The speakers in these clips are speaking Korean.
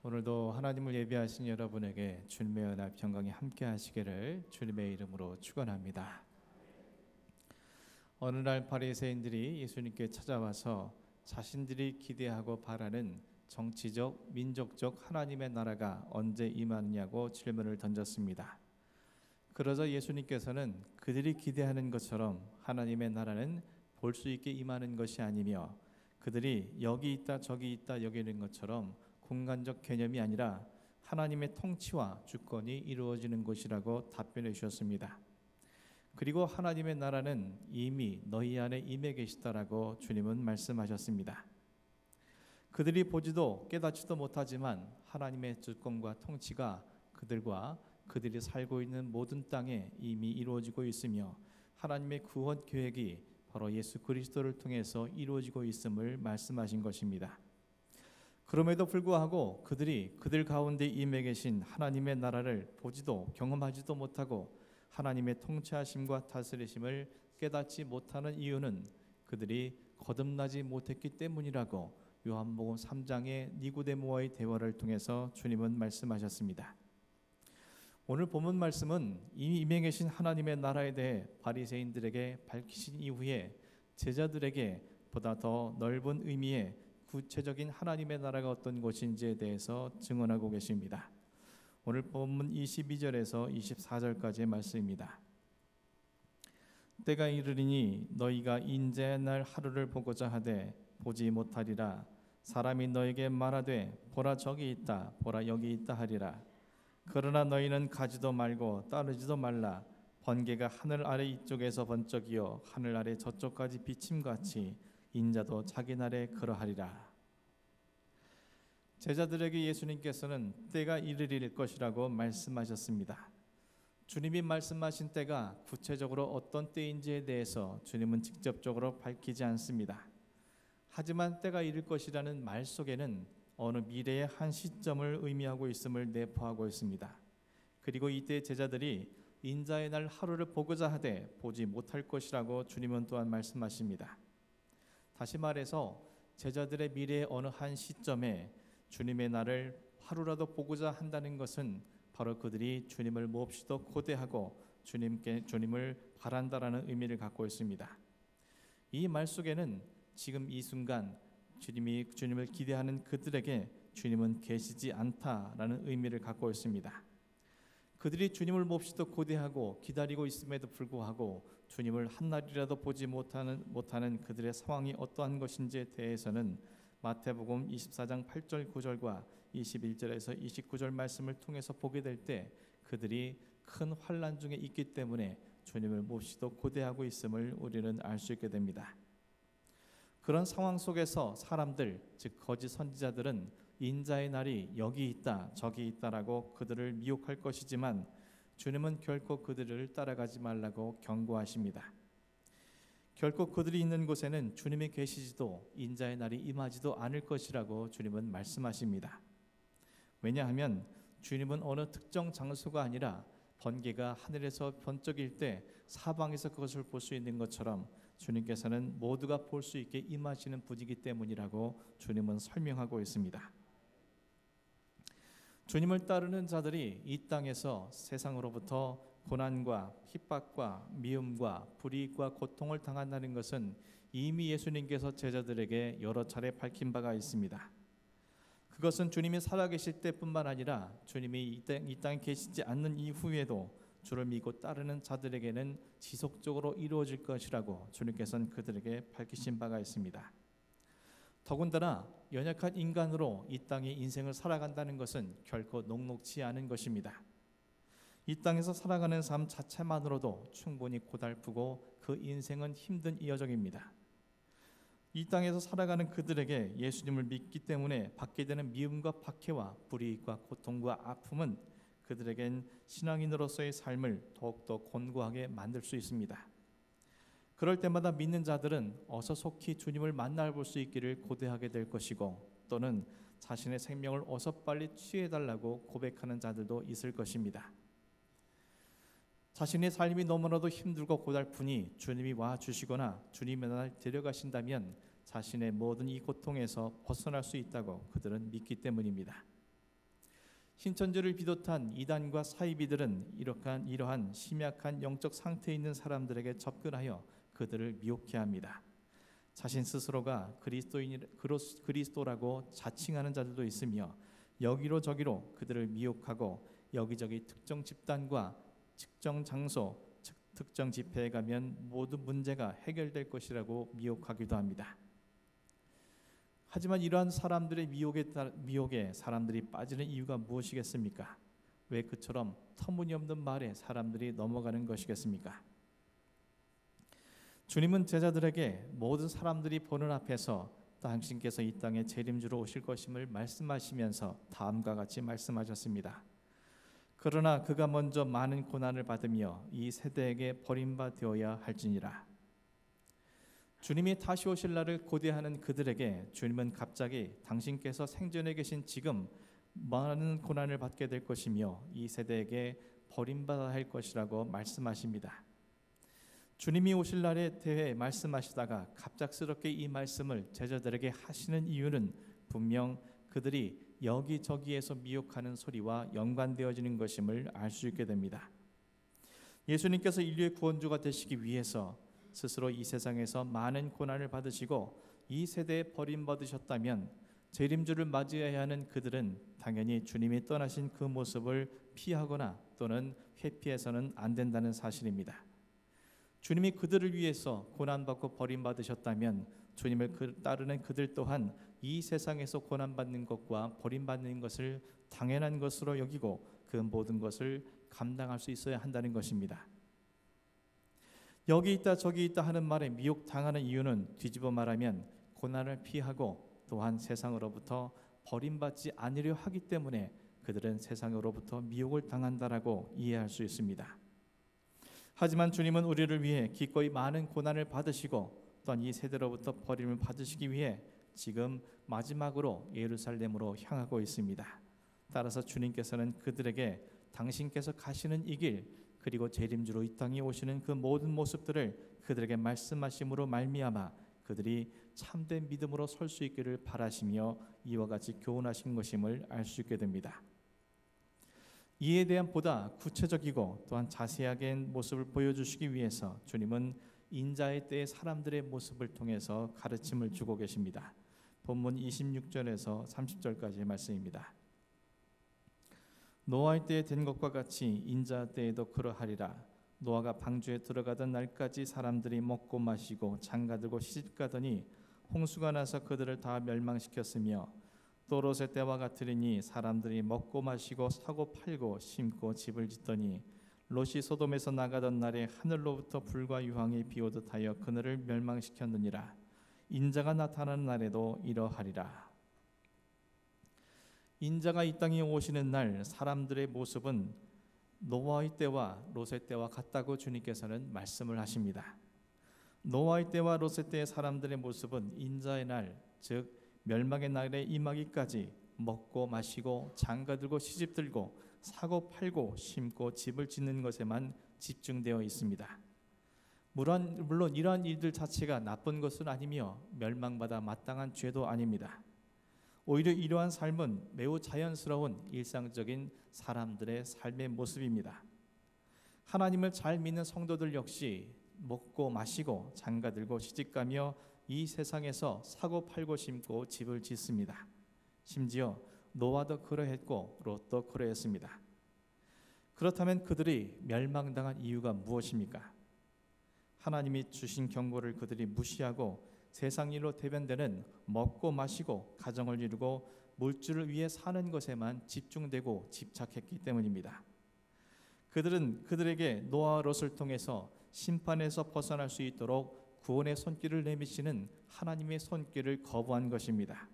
오늘도 하나님을 예배하신 여러분에게 주님의 은혜와 평강이 함께 하시기를 주님의 이름으로 축원합니다. 어느 날 바리새인들이 예수님께 찾아와서 자신들이 기대하고 바라는 정치적, 민족적 하나님의 나라가 언제 임하느냐고 질문을 던졌습니다. 그러자 예수님께서는 그들이 기대하는 것처럼 하나님의 나라는 볼 수 있게 임하는 것이 아니며 그들이 여기 있다 저기 있다 여기는 것처럼 공간적 개념이 아니라 하나님의 통치와 주권이 이루어지는 것이라고 답변해 주셨습니다. 그리고 하나님의 나라는 이미 너희 안에 임해 계시다라고 주님은 말씀하셨습니다. 그들이 보지도 깨닫지도 못하지만 하나님의 주권과 통치가 그들과 그들이 살고 있는 모든 땅에 이미 이루어지고 있으며 하나님의 구원 계획이 바로 예수 그리스도를 통해서 이루어지고 있음을 말씀하신 것입니다. 그럼에도 불구하고 그들이 그들 가운데 임해 계신 하나님의 나라를 보지도 경험하지도 못하고 하나님의 통치하심과 다스리심을 깨닫지 못하는 이유는 그들이 거듭나지 못했기 때문이라고 요한복음 3장의 니고데모와의 대화를 통해서 주님은 말씀하셨습니다. 오늘 본문 말씀은 이미 임해 계신 하나님의 나라에 대해 바리새인들에게 밝히신 이후에 제자들에게 보다 더 넓은 의미의 구체적인 하나님의 나라가 어떤 것인지에 대해서 증언하고 계십니다. 오늘 본문 22절에서 24절까지의 말씀입니다. 때가 이르리니 너희가 인자의 날 하루를 보고자 하되 보지 못하리라. 사람이 너에게 말하되 보라 저기 있다 보라 여기 있다 하리라. 그러나 너희는 가지도 말고 따르지도 말라. 번개가 하늘 아래 이쪽에서 번쩍이어 하늘 아래 저쪽까지 비침같이 인자도 자기 날에 그러하리라. 제자들에게 예수님께서는 때가 이르릴 것이라고 말씀하셨습니다. 주님이 말씀하신 때가 구체적으로 어떤 때인지에 대해서 주님은 직접적으로 밝히지 않습니다. 하지만 때가 이를 것이라는 말 속에는 어느 미래의 한 시점을 의미하고 있음을 내포하고 있습니다. 그리고 이때 제자들이 인자의 날 하루를 보고자 하되 보지 못할 것이라고 주님은 또한 말씀하십니다. 다시 말해서 제자들의 미래의 어느 한 시점에 주님의 날을 하루라도 보고자 한다는 것은 바로 그들이 주님을 몹시도 고대하고 주님을 바란다라는 의미를 갖고 있습니다. 이 말 속에는 지금 이 순간 주님을 기대하는 그들에게 주님은 계시지 않다라는 의미를 갖고 있습니다. 그들이 주님을 몹시도 고대하고 기다리고 있음에도 불구하고 주님을 한날이라도 보지 못하는 그들의 상황이 어떠한 것인지에 대해서는 마태복음 24장 8절 9절과 21절에서 29절 말씀을 통해서 보게 될 때 그들이 큰 환난 중에 있기 때문에 주님을 몹시도 고대하고 있음을 우리는 알 수 있게 됩니다. 그런 상황 속에서 사람들, 즉 거짓 선지자들은 인자의 날이 여기 있다 저기 있다라고 그들을 미혹할 것이지만 주님은 결코 그들을 따라가지 말라고 경고하십니다. 결코 그들이 있는 곳에는 주님이 계시지도 인자의 날이 임하지도 않을 것이라고 주님은 말씀하십니다. 왜냐하면 주님은 어느 특정 장소가 아니라 번개가 하늘에서 번쩍일 때 사방에서 그것을 볼 수 있는 것처럼 주님께서는 모두가 볼 수 있게 임하시는 분이기 때문이라고 주님은 설명하고 있습니다. 주님을 따르는 자들이 이 땅에서 세상으로부터 고난과 핍박과 미움과 불이익과 고통을 당한다는 것은 이미 예수님께서 제자들에게 여러 차례 밝힌 바가 있습니다. 그것은 주님이 살아계실 때뿐만 아니라 주님이 이 땅에 계시지 않는 이후에도 주를 믿고 따르는 자들에게는 지속적으로 이루어질 것이라고 주님께서는 그들에게 밝히신 바가 있습니다. 더군다나 연약한 인간으로 이 땅의 인생을 살아간다는 것은 결코 녹록지 않은 것입니다. 이 땅에서 살아가는 삶 자체만으로도 충분히 고달프고 그 인생은 힘든 여정입니다. 이 땅에서 살아가는 그들에게 예수님을 믿기 때문에 받게 되는 미움과 박해와 불이익과 고통과 아픔은 그들에겐 신앙인으로서의 삶을 더욱더 곤고하게 만들 수 있습니다. 그럴 때마다 믿는 자들은 어서 속히 주님을 만나볼 수 있기를 고대하게 될 것이고 또는 자신의 생명을 어서 빨리 취해달라고 고백하는 자들도 있을 것입니다. 자신의 삶이 너무나도 힘들고 고달프니 주님이 와주시거나 주님의 날 데려가신다면 자신의 모든 이 고통에서 벗어날 수 있다고 그들은 믿기 때문입니다. 신천지를 비롯한 이단과 사이비들은 이러한 심약한 영적 상태에 있는 사람들에게 접근하여 그들을 미혹해 합니다. 자신 스스로가 그리스도라고 자칭하는 자들도 있으며 여기로 저기로 그들을 미혹하고 여기저기 특정 집단과 특정 장소, 특정 집회에 가면 모든 문제가 해결될 것이라고 미혹하기도 합니다. 하지만 이러한 사람들의 미혹에 사람들이 빠지는 이유가 무엇이겠습니까? 왜 그처럼 터무니없는 말에 사람들이 넘어가는 것이겠습니까? 주님은 제자들에게 모든 사람들이 보는 앞에서 당신께서 이 땅에 재림주로 오실 것임을 말씀하시면서 다음과 같이 말씀하셨습니다. 그러나 그가 먼저 많은 고난을 받으며 이 세대에게 버림받아야 할지니라. 주님이 다시 오실 날을 고대하는 그들에게 주님은 갑자기 당신께서 생전에 계신 지금 많은 고난을 받게 될 것이며 이 세대에게 버림받아야 할 것이라고 말씀하십니다. 주님이 오실 날에 대해 말씀하시다가 갑작스럽게 이 말씀을 제자들에게 하시는 이유는 분명 그들이 여기저기에서 미혹하는 소리와 연관되어지는 것임을 알 수 있게 됩니다. 예수님께서 인류의 구원주가 되시기 위해서 스스로 이 세상에서 많은 고난을 받으시고 이 세대에 버림받으셨다면 재림주를 맞이해야 하는 그들은 당연히 주님이 떠나신 그 모습을 피하거나 또는 회피해서는 안 된다는 사실입니다. 주님이 그들을 위해서 고난받고 버림받으셨다면 주님을 따르는 그들 또한 이 세상에서 고난받는 것과 버림받는 것을 당연한 것으로 여기고 그 모든 것을 감당할 수 있어야 한다는 것입니다. 여기 있다 저기 있다 하는 말에 미혹당하는 이유는 뒤집어 말하면 고난을 피하고 또한 세상으로부터 버림받지 않으려 하기 때문에 그들은 세상으로부터 미혹을 당한다라고 이해할 수 있습니다. 하지만 주님은 우리를 위해 기꺼이 많은 고난을 받으시고 또한 이 세대로부터 버림을 받으시기 위해 지금 마지막으로 예루살렘으로 향하고 있습니다. 따라서 주님께서는 그들에게 당신께서 가시는 이 길 그리고 재림주로 이 땅에 오시는 그 모든 모습들을 그들에게 말씀하심으로 말미암아 그들이 참된 믿음으로 설 수 있기를 바라시며 이와 같이 교훈하신 것임을 알 수 있게 됩니다. 이에 대한 보다 구체적이고 또한 자세하게 모습을 보여주시기 위해서 주님은 인자의 때의 사람들의 모습을 통해서 가르침을 주고 계십니다. 본문 26절에서 30절까지의 말씀입니다. 노아의 때에 된 것과 같이 인자 때에도 그러하리라. 노아가 방주에 들어가던 날까지 사람들이 먹고 마시고 장가들고 시집가더니 홍수가 나서 그들을 다 멸망시켰으며 또 롯의 때와 같으리니 사람들이 먹고 마시고 사고 팔고 심고 집을 짓더니 롯이 소돔에서 나가던 날에 하늘로부터 불과 유황이 비오듯 하여 그늘을 멸망시켰느니라. 인자가 나타나는 날에도 이러하리라. 인자가 이 땅에 오시는 날 사람들의 모습은 노아의 때와 롯의 때와 같다고 주님께서는 말씀을 하십니다. 노아의 때와 롯의 때의 사람들의 모습은 인자의 날, 즉 멸망의 날에 임하기까지 먹고 마시고 장가들고 시집들고 사고 팔고 심고 집을 짓는 것에만 집중되어 있습니다. 물론 이러한 일들 자체가 나쁜 것은 아니며 멸망받아 마땅한 죄도 아닙니다. 오히려 이러한 삶은 매우 자연스러운 일상적인 사람들의 삶의 모습입니다. 하나님을 잘 믿는 성도들 역시 먹고 마시고 장가들고 시집가며 이 세상에서 사고 팔고 심고 집을 짓습니다. 심지어 노아도 그러했고 롯도 그러했습니다. 그렇다면 그들이 멸망당한 이유가 무엇입니까? 하나님이 주신 경고를 그들이 무시하고 세상 일로 대변되는 먹고 마시고 가정을 이루고 물질을 위해 사는 것에만 집중되고 집착했기 때문입니다. 그들은 그들에게 노아와 롯을 통해서 심판에서 벗어날 수 있도록 구원의 손길을 내미시는 하나님의 손길을 거부한 것입니다.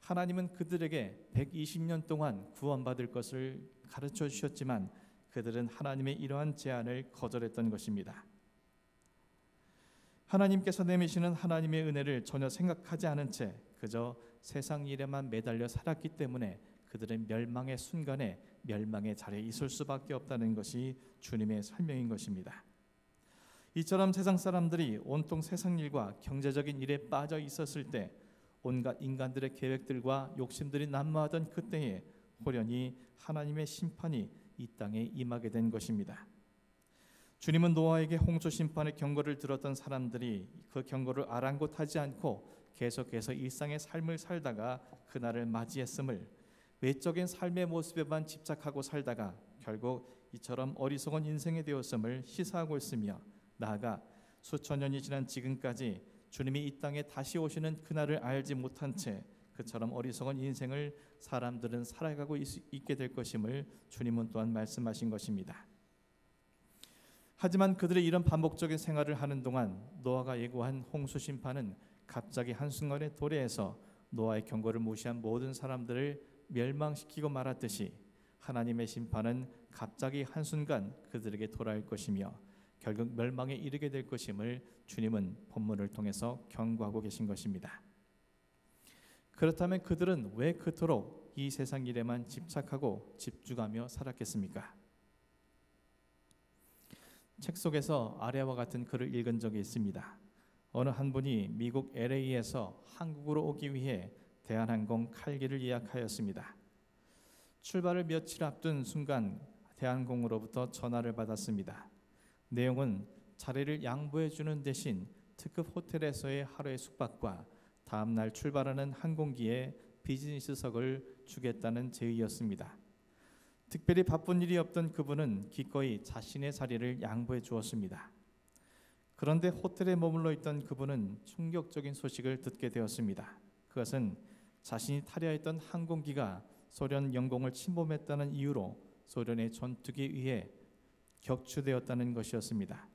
하나님은 그들에게 120년 동안 구원받을 것을 가르쳐 주셨지만 그들은 하나님의 이러한 제안을 거절했던 것입니다. 하나님께서 내미시는 하나님의 은혜를 전혀 생각하지 않은 채 그저 세상 일에만 매달려 살았기 때문에 그들은 멸망의 순간에 멸망의 자리에 있을 수밖에 없다는 것이 주님의 설명인 것입니다. 이처럼 세상 사람들이 온통 세상 일과 경제적인 일에 빠져 있었을 때 온갖 인간들의 계획들과 욕심들이 난무하던 그때에 호련히 하나님의 심판이 이 땅에 임하게 된 것입니다. 주님은 노아에게 홍수 심판의 경고를 들었던 사람들이 그 경고를 아랑곳하지 않고 계속해서 일상의 삶을 살다가 그날을 맞이했음을, 외적인 삶의 모습에만 집착하고 살다가 결국 이처럼 어리석은 인생이 되었음을 시사하고 있으며, 나아가 수천 년이 지난 지금까지 주님이 이 땅에 다시 오시는 그날을 알지 못한 채 그처럼 어리석은 인생을 사람들은 살아가고 있게 될 것임을 주님은 또한 말씀하신 것입니다. 하지만 그들의 이런 반복적인 생활을 하는 동안 노아가 예고한 홍수 심판은 갑자기 한순간에 도래해서 노아의 경고를 무시한 모든 사람들을 멸망시키고 말았듯이 하나님의 심판은 갑자기 한순간 그들에게 돌아올 것이며 결국 멸망에 이르게 될 것임을 주님은 본문을 통해서 경고하고 계신 것입니다. 그렇다면 그들은 왜 그토록 이 세상 일에만 집착하고 집중하며 살았겠습니까? 책 속에서 아래와 같은 글을 읽은 적이 있습니다. 어느 한 분이 미국 LA에서 한국으로 오기 위해 대한항공 칼기를 예약하였습니다. 출발을 며칠 앞둔 순간 대한항공으로부터 전화를 받았습니다. 내용은 자리를 양보해 주는 대신 특급 호텔에서의 하루의 숙박과 다음 날 출발하는 항공기에 비즈니스석을 주겠다는 제의였습니다. 특별히 바쁜 일이 없던 그분은 기꺼이 자신의 자리를 양보해 주었습니다. 그런데 호텔에 머물러 있던 그분은 충격적인 소식을 듣게 되었습니다. 그것은 자신이 타려 했던 항공기가 소련 영공을 침범했다는 이유로 소련의 전투기에 의해 격추되었다는 것이었습니다.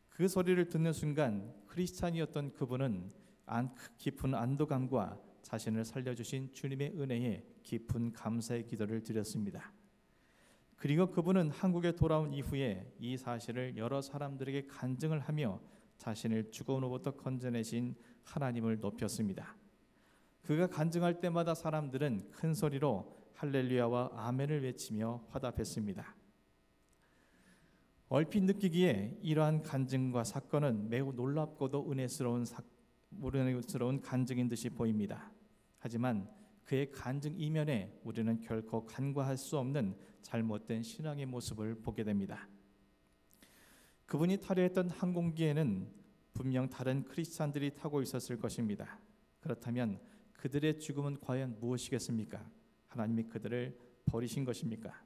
그 소리를 듣는 순간 크리스찬이었던 그분은 깊은 안도감과 자신을 살려주신 주님의 은혜에 깊은 감사의 기도를 드렸습니다. 그리고 그분은 한국에 돌아온 이후에 이 사실을 여러 사람들에게 간증을 하며 자신을 죽음으로부터 건져내신 하나님을 높였습니다. 그가 간증할 때마다 사람들은 큰 소리로 할렐루야와 아멘을 외치며 화답했습니다. 얼핏 느끼기에 이러한 간증과 사건은 매우 놀랍고도 은혜스러운 간증인 듯이 보입니다. 하지만 그의 간증 이면에 우리는 결코 간과할 수 없는 잘못된 신앙의 모습을 보게 됩니다. 그분이 타려 했던 항공기에는 분명 다른 크리스찬들이 타고 있었을 것입니다. 그렇다면 그들의 죽음은 과연 무엇이겠습니까? 하나님이 그들을 버리신 것입니까?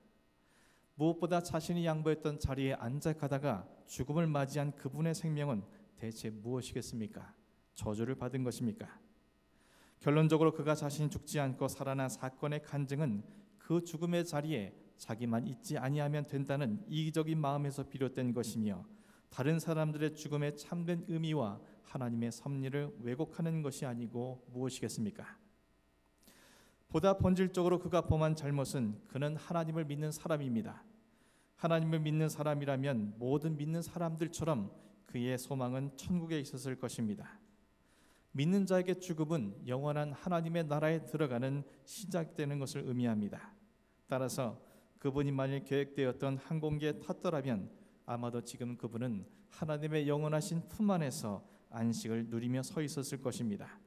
무엇보다 자신이 양보했던 자리에 앉아 가다가 죽음을 맞이한 그분의 생명은 대체 무엇이겠습니까? 저주를 받은 것입니까? 결론적으로 그가 자신이 죽지 않고 살아난 사건의 간증은 그 죽음의 자리에 자기만 있지 아니하면 된다는 이기적인 마음에서 비롯된 것이며, 다른 사람들의 죽음의 참된 의미와 하나님의 섭리를 왜곡하는 것이 아니고 무엇이겠습니까? 보다 본질적으로 그가 범한 잘못은 그는 하나님을 믿는 사람입니다. 하나님을 믿는 사람이라면 모든 믿는 사람들처럼 그의 소망은 천국에 있었을 것입니다. 믿는 자에게 죽음은 영원한 하나님의 나라에 들어가는 시작되는 것을 의미합니다. 따라서 그분이 만일 계획되었던 항공기에 탔더라면 아마도 지금 그분은 하나님의 영원하신 품 안에서 안식을 누리며 서 있었을 것입니다.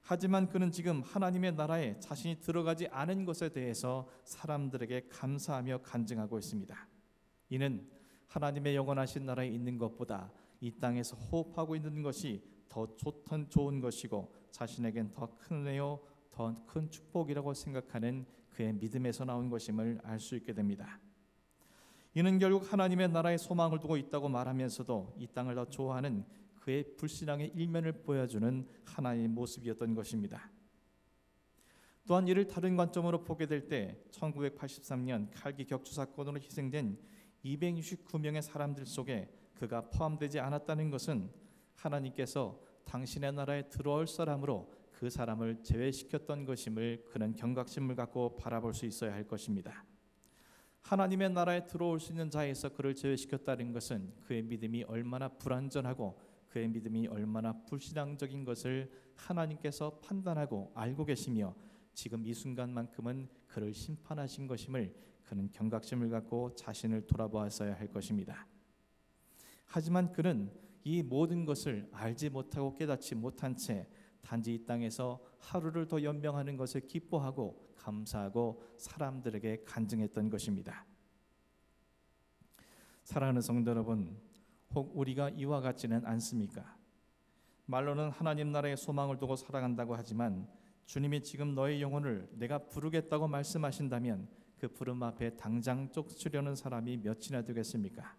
하지만 그는 지금 하나님의 나라에 자신이 들어가지 않은 것에 대해서 사람들에게 감사하며 간증하고 있습니다. 이는 하나님의 영원하신 나라에 있는 것보다 이 땅에서 호흡하고 있는 것이 더 좋은 것이고 자신에겐 더 큰 은혜요 더 큰 축복이라고 생각하는 그의 믿음에서 나온 것임을 알 수 있게 됩니다. 이는 결국 하나님의 나라에 소망을 두고 있다고 말하면서도 이 땅을 더 좋아하는 그의 불신앙의 일면을 보여주는 하나의 모습이었던 것입니다. 또한 이를 다른 관점으로 보게 될 때 1983년 칼기 격추 사건으로 희생된 269명의 사람들 속에 그가 포함되지 않았다는 것은 하나님께서 당신의 나라에 들어올 사람으로 그 사람을 제외시켰던 것임을 그는 경각심을 갖고 바라볼 수 있어야 할 것입니다. 하나님의 나라에 들어올 수 있는 자에서 그를 제외시켰다는 것은 그의 믿음이 얼마나 불완전하고 그의 믿음이 얼마나 불신앙적인 것을 하나님께서 판단하고 알고 계시며 지금 이 순간만큼은 그를 심판하신 것임을 그는 경각심을 갖고 자신을 돌아보았어야 할 것입니다. 하지만 그는 이 모든 것을 알지 못하고 깨닫지 못한 채 단지 이 땅에서 하루를 더 연명하는 것을 기뻐하고 감사하고 사람들에게 간증했던 것입니다. 사랑하는 성도 여러분, 혹 우리가 이와 같지는 않습니까? 말로는 하나님 나라의 소망을 두고 살아간다고 하지만 주님이 지금 너의 영혼을 내가 부르겠다고 말씀하신다면 그 부름 앞에 당장 쫓으려는 사람이 몇이나 되겠습니까?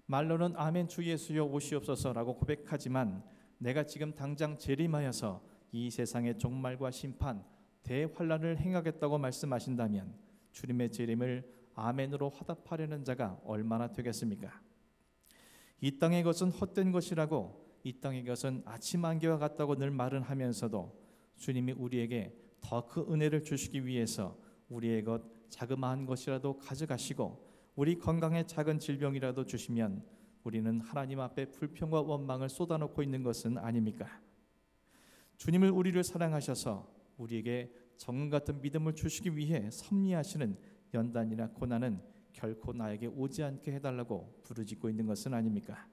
말로는 아멘 주 예수여 오시옵소서라고 고백하지만 내가 지금 당장 재림하여서 이 세상의 종말과 심판, 대환란을 행하겠다고 말씀하신다면 주님의 재림을 아멘으로 화답하려는 자가 얼마나 되겠습니까? 이 땅의 것은 헛된 것이라고, 이 땅의 것은 아침 안개와 같다고 늘 말은 하면서도 주님이 우리에게 더 그 은혜를 주시기 위해서 우리의 것 자그마한 것이라도 가져가시고 우리 건강에 작은 질병이라도 주시면 우리는 하나님 앞에 불평과 원망을 쏟아놓고 있는 것은 아닙니까? 주님을 우리를 사랑하셔서 우리에게 정금 같은 믿음을 주시기 위해 섭리하시는 연단이나 고난은 결코 나에게 오지 않게 해달라고 부르짖고 있는 것은 아닙니까?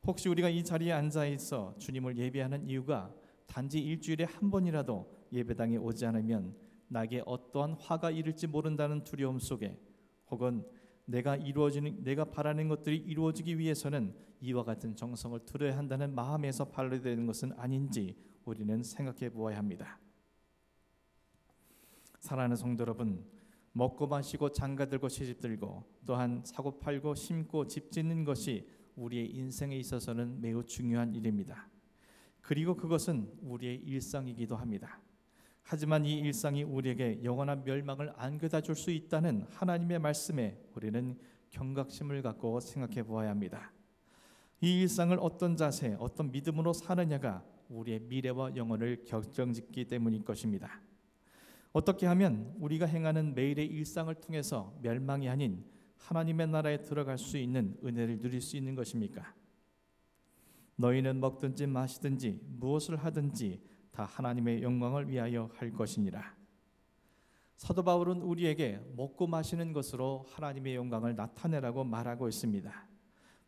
혹시 우리가 이 자리에 앉아 있어 주님을 예배하는 이유가 단지 일주일에 한 번이라도 예배당에 오지 않으면 나에게 어떠한 화가 이를지 모른다는 두려움 속에, 혹은 내가 바라는 것들이 이루어지기 위해서는 이와 같은 정성을 들여야 한다는 마음에서 발휘되는 것은 아닌지 우리는 생각해 보아야 합니다. 사랑하는 성도 여러분, 먹고 마시고 장가들고 시집들고 또한 사고 팔고 심고 집 짓는 것이 우리의 인생에 있어서는 매우 중요한 일입니다. 그리고 그것은 우리의 일상이기도 합니다. 하지만 이 일상이 우리에게 영원한 멸망을 안겨다 줄 수 있다는 하나님의 말씀에 우리는 경각심을 갖고 생각해 보아야 합니다. 이 일상을 어떤 자세, 어떤 믿음으로 사느냐가 우리의 미래와 영혼을 결정짓기 때문일 것입니다. 어떻게 하면 우리가 행하는 매일의 일상을 통해서 멸망이 아닌 하나님의 나라에 들어갈 수 있는 은혜를 누릴 수 있는 것입니까? 너희는 먹든지 마시든지 무엇을 하든지 다 하나님의 영광을 위하여 할 것이니라. 사도 바울은 우리에게 먹고 마시는 것으로 하나님의 영광을 나타내라고 말하고 있습니다.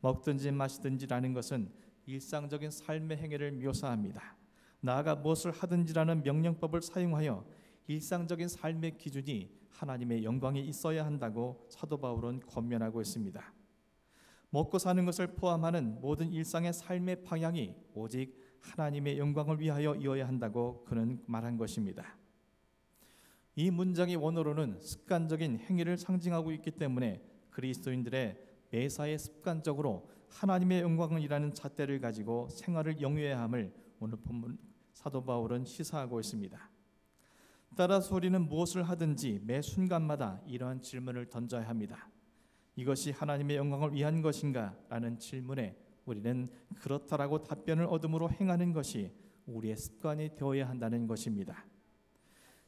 먹든지 마시든지라는 것은 일상적인 삶의 행위를 묘사합니다. 나아가 무엇을 하든지라는 명령법을 사용하여 일상적인 삶의 기준이 하나님의 영광에 있어야 한다고 사도 바울은 권면하고 있습니다. 먹고 사는 것을 포함하는 모든 일상의 삶의 방향이 오직 하나님의 영광을 위하여 이어야 한다고 그는 말한 것입니다. 이 문장의 원어로는 습관적인 행위를 상징하고 있기 때문에 그리스도인들의 매사에 습관적으로 하나님의 영광이라는 잣대를 가지고 생활을 영위해야 함을 오늘 본문 사도 바울은 시사하고 있습니다. 따라서 우리는 무엇을 하든지 매 순간마다 이러한 질문을 던져야 합니다. 이것이 하나님의 영광을 위한 것인가? 라는 질문에 우리는 그렇다라고 답변을 얻음으로 행하는 것이 우리의 습관이 되어야 한다는 것입니다.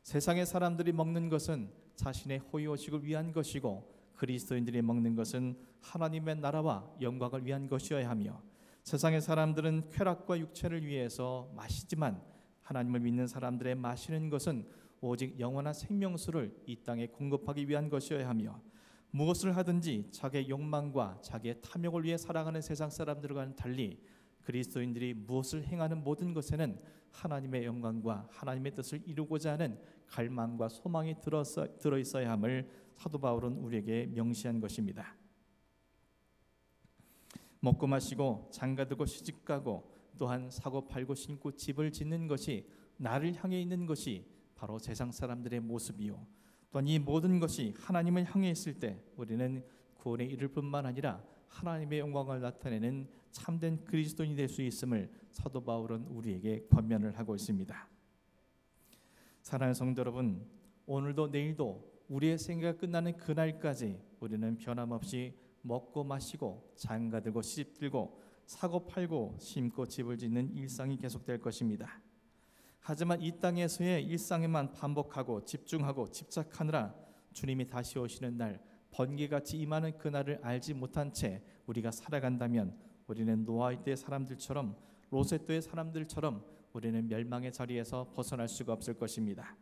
세상의 사람들이 먹는 것은 자신의 호의호식을 위한 것이고 그리스도인들이 먹는 것은 하나님의 나라와 영광을 위한 것이어야 하며, 세상의 사람들은 쾌락과 육체를 위해서 마시지만 하나님을 믿는 사람들의 마시는 것은 오직 영원한 생명수를 이 땅에 공급하기 위한 것이어야 하며, 무엇을 하든지 자기의 욕망과 자기의 탐욕을 위해 살아가는 세상 사람들과는 달리 그리스도인들이 무엇을 행하는 모든 것에는 하나님의 영광과 하나님의 뜻을 이루고자 하는 갈망과 소망이 들어있어야 함을 사도 바울은 우리에게 명시한 것입니다. 먹고 마시고 장가들고 시집가고 또한 사고 팔고 신고 집을 짓는 것이 나를 향해 있는 것이 바로 세상 사람들의 모습이요, 또한 이 모든 것이 하나님을 향해 있을 때 우리는 구원에 이를 뿐만 아니라 하나님의 영광을 나타내는 참된 그리스도인이 될 수 있음을 사도 바울은 우리에게 권면을 하고 있습니다. 사랑하는 성도 여러분, 오늘도 내일도 우리의 생애가 끝나는 그날까지 우리는 변함없이 먹고 마시고 장가들고 시집들고 사고 팔고 심고 집을 짓는 일상이 계속될 것입니다. 하지만 이 땅에서의 일상에만 반복하고 집중하고 집착하느라 주님이 다시 오시는 날, 번개같이 임하는 그날을 알지 못한 채 우리가 살아간다면 우리는 노아의 때 사람들처럼, 롯의 때의 사람들처럼 우리는 멸망의 자리에서 벗어날 수가 없을 것입니다.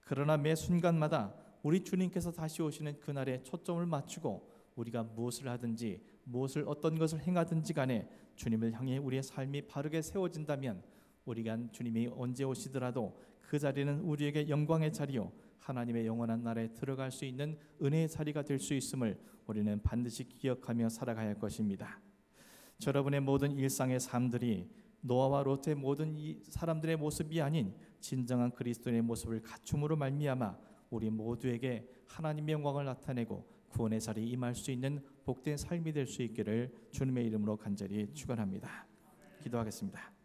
그러나 매 순간마다 우리 주님께서 다시 오시는 그날에 초점을 맞추고 우리가 무엇을 하든지 어떤 것을 행하든지 간에 주님을 향해 우리의 삶이 바르게 세워진다면 우리가 주님이 언제 오시더라도 그 자리는 우리에게 영광의 자리요 하나님의 영원한 나라에 들어갈 수 있는 은혜의 자리가 될 수 있음을 우리는 반드시 기억하며 살아가야 할 것입니다. 여러분의 모든 일상의 삶들이 노아와 롯의 모든 이 사람들의 모습이 아닌 진정한 그리스도인의 모습을 갖춤으로 말미암아 우리 모두에게 하나님의 영광을 나타내고 구원의 자리에 임할 수 있는 복된 삶이 될 수 있기를 주님의 이름으로 간절히 축원합니다. 기도하겠습니다.